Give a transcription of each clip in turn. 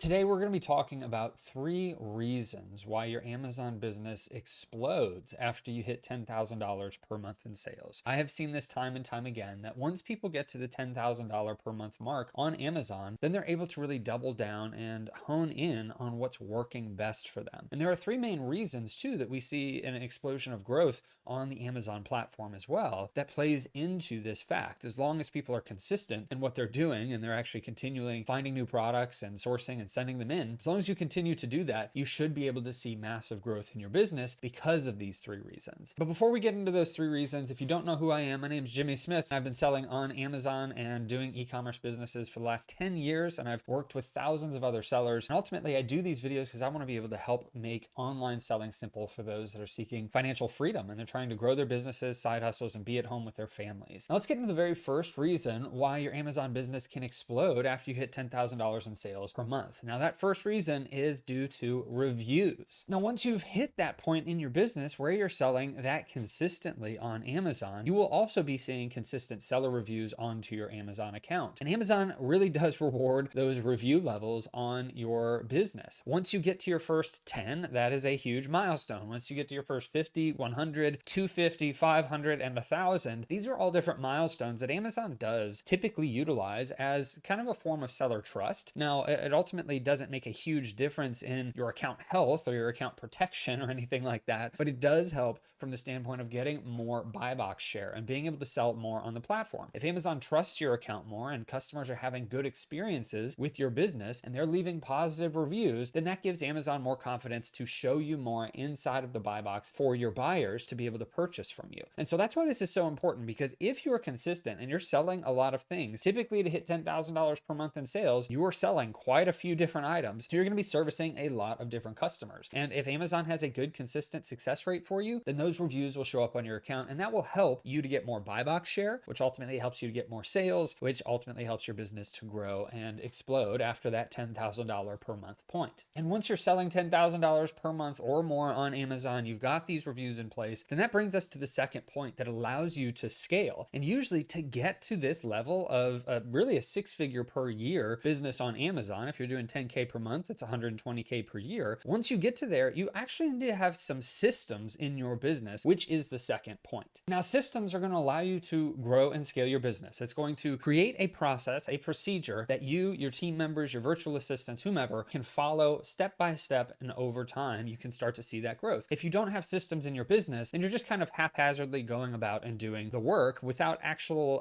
Today, we're going to be talking about 3 reasons why your Amazon business explodes after you hit $10,000 per month in sales. I have seen this time and time again that once people get to the $10,000 per month mark on Amazon, then they're able to really double down and hone in on what's working best for them. And there are 3 main reasons too that we see an explosion of growth on the Amazon platform as well that plays into this fact. As long as people are consistent in what they're doing and they're actually continually finding new products and sourcing and sending them in, as long as you continue to do that, you should be able to see massive growth in your business because of these 3 reasons. But before we get into those 3 reasons, if you don't know who I am, my name is Jimmy Smith. I've been selling on Amazon and doing e-commerce businesses for the last 10 years, and I've worked with thousands of other sellers. And ultimately, I do these videos because I want to be able to help make online selling simple for those that are seeking financial freedom and they're trying to grow their businesses, side hustles, and be at home with their families. Now let's get into the very first reason why your Amazon business can explode after you hit $10,000 in sales per month. Now that first reason is due to reviews. Now once you've hit that point in your business where you're selling that consistently on Amazon, you will also be seeing consistent seller reviews onto your Amazon account. And Amazon really does reward those review levels on your business. Once you get to your first 10, that is a huge milestone. Once you get to your first 50, 100, 250, 500, and 1,000, these are all different milestones that Amazon does typically utilize as kind of a form of seller trust. Now, it ultimately doesn't make a huge difference in your account health or your account protection or anything like that, but it does help from the standpoint of getting more buy box share and being able to sell more on the platform. If Amazon trusts your account more and customers are having good experiences with your business and they're leaving positive reviews, then that gives Amazon more confidence to show you more inside of the buy box for your buyers to be able to purchase from you. And so that's why this is so important, because if you're consistent and you're selling a lot of things, typically to hit $10,000 per month in sales, you are selling quite a few different items. So you're going to be servicing a lot of different customers. And if Amazon has a good, consistent success rate for you, then those reviews will show up on your account and that will help you to get more buy box share, which ultimately helps you to get more sales, which ultimately helps your business to grow and explode after that $10,000 per month point. And once you're selling $10,000 per month or more on Amazon, you've got these reviews in place, then that brings us to the second point that allows you to scale. And usually to get to this level of really a 6-figure per year business on Amazon, if you're doing 10K per month, it's 120K per year. Once you get to there, you actually need to have some systems in your business, which is the second point. Now, systems are going to allow you to grow and scale your business. It's going to create a process, a procedure that you, your team members, your virtual assistants, whomever, can follow step by step, and over time, you can start to see that growth. If you don't have systems in your business, and you're just kind of haphazardly going about and doing the work without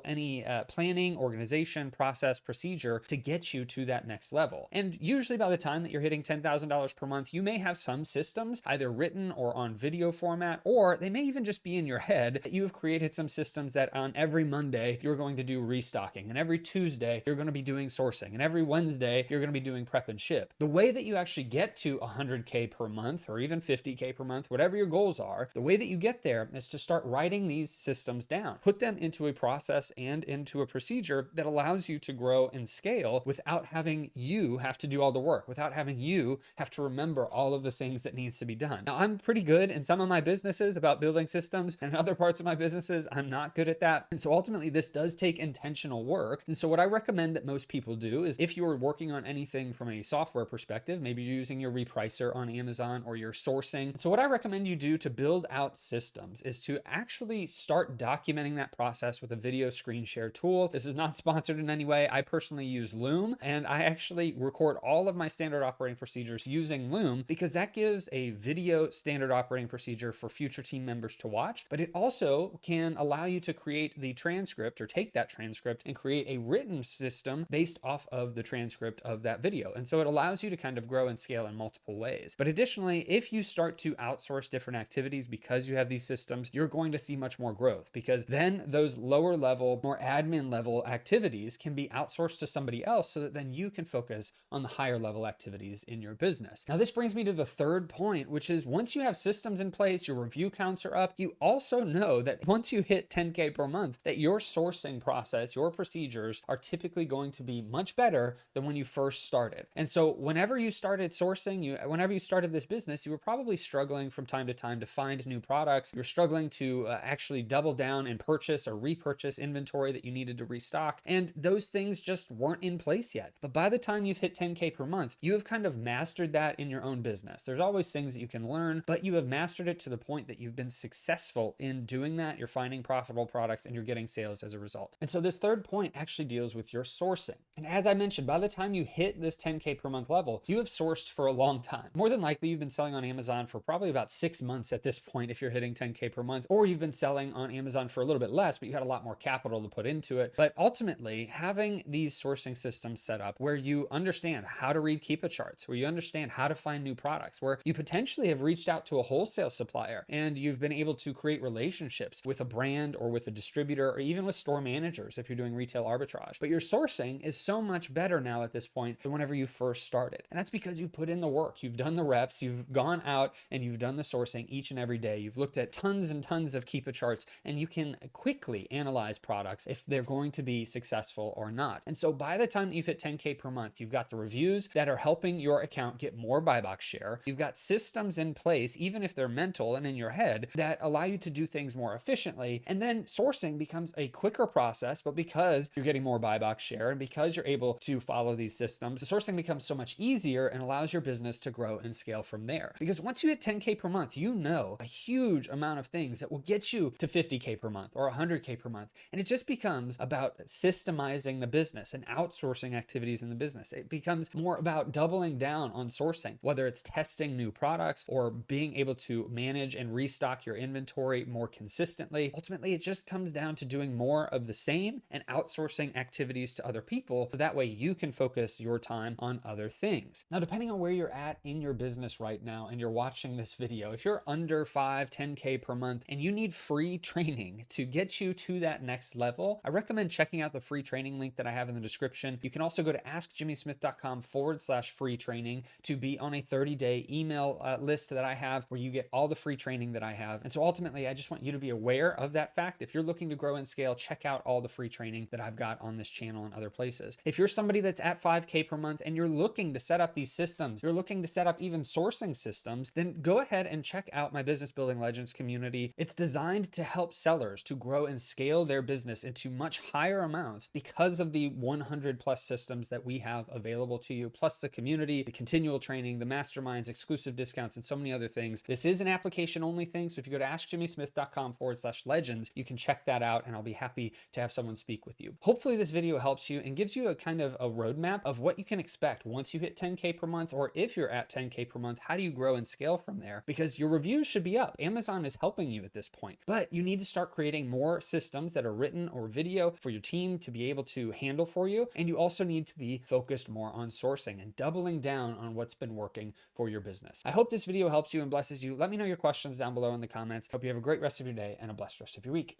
any planning, organization, process, procedure to get you to that next level. And usually by the time that you're hitting $10,000 per month, you may have some systems either written or on video format, or they may even just be in your head that you have created some systems that on every Monday, you're going to do restocking, and every Tuesday, you're going to be doing sourcing, and every Wednesday, you're going to be doing prep and ship. The way that you actually get to 100K per month or even 50K per month, whatever your goals are, the way that you get there is to start writing these systems down, put them into a process and into a procedure that allows you to grow and scale without having you have to do all the work, without having you have to remember all of the things that needs to be done. Now, I'm pretty good in some of my businesses about building systems, and in other parts of my businesses, I'm not good at that. And so ultimately, this does take intentional work. And so what I recommend that most people do is if you're working on anything from a software perspective, maybe you're using your Repricer on Amazon or you're sourcing. So what I recommend you do to build out systems is to actually start documenting that process with a video screen share tool. This is not sponsored in any way. I personally use Loom, and I actually record all of my standard operating procedures using Loom because that gives a video standard operating procedure for future team members to watch, but it also can allow you to create the transcript or take that transcript and create a written system based off of the transcript of that video. And so it allows you to kind of grow and scale in multiple ways. But additionally, if you start to outsource different activities because you have these systems, you're going to see much more growth, because then those lower level, more admin level activities can be outsourced to somebody else so that then you can focus on the higher level activities in your business. Now, this brings me to the third point, which is once you have systems in place, your review counts are up, you also know that once you hit 10K per month, that your sourcing process, your procedures are typically going to be much better than when you first started. And so whenever you started sourcing, whenever you started this business, you were probably struggling from time to time to find new products. You're struggling to actually double down and purchase or repurchase inventory that you needed to restock. And those things just weren't in place yet. But by the time you've hit 10K 10K per month, you have kind of mastered that in your own business. There's always things that you can learn, but you have mastered it to the point that you've been successful in doing that. You're finding profitable products and you're getting sales as a result. And so this third point actually deals with your sourcing. And as I mentioned, by the time you hit this 10K per month level, you have sourced for a long time. More than likely, you've been selling on Amazon for probably about 6 months at this point if you're hitting 10K per month, or you've been selling on Amazon for a little bit less, but you had a lot more capital to put into it. But ultimately, having these sourcing systems set up where you understand how to read Keepa charts, where you understand how to find new products, where you potentially have reached out to a wholesale supplier and you've been able to create relationships with a brand or with a distributor or even with store managers if you're doing retail arbitrage. But your sourcing is so much better now at this point than whenever you first started. And that's because you've put in the work, you've done the reps, you've gone out and you've done the sourcing each and every day. You've looked at tons and tons of Keepa charts, and you can quickly analyze products if they're going to be successful or not. And so by the time you've hit 10K per month, you've got the reviews that are helping your account get more buy box share. You've got systems in place, even if they're mental and in your head, that allow you to do things more efficiently. And then sourcing becomes a quicker process, but because you're getting more buy box share and because you're able to follow these systems, the sourcing becomes so much easier and allows your business to grow and scale from there. Because once you hit 10K per month, you know a huge amount of things that will get you to 50K per month or 100K per month. And it just becomes about systemizing the business and outsourcing activities in the business. It becomes more about doubling down on sourcing, whether it's testing new products or being able to manage and restock your inventory more consistently. Ultimately, it just comes down to doing more of the same and outsourcing activities to other people, so that way you can focus your time on other things. Now, depending on where you're at in your business right now and you're watching this video, if you're under 10K per month and you need free training to get you to that next level, I recommend checking out the free training link that I have in the description. You can also go to AskJimmySmith.com/free training to be on a 30-day email list that I have where you get all the free training that I have. And so ultimately, I just want you to be aware of that fact. If you're looking to grow and scale, check out all the free training that I've got on this channel and other places. If you're somebody that's at 5K per month and you're looking to set up these systems, you're looking to set up even sourcing systems, then go ahead and check out my Business Building Legends community. It's designed to help sellers to grow and scale their business into much higher amounts because of the 100 plus systems that we have available to you, plus the community, the continual training, the masterminds, exclusive discounts, and so many other things. This is an application only thing. So if you go to AskJimmySmith.com/legends, you can check that out and I'll be happy to have someone speak with you. Hopefully this video helps you and gives you a kind of a roadmap of what you can expect once you hit 10K per month, or if you're at 10K per month, how do you grow and scale from there? Because your reviews should be up. Amazon is helping you at this point, but you need to start creating more systems that are written or video for your team to be able to handle for you. And you also need to be focused more on sourcing and doubling down on what's been working for your business. I hope this video helps you and blesses you. Let me know your questions down below in the comments. Hope you have a great rest of your day and a blessed rest of your week.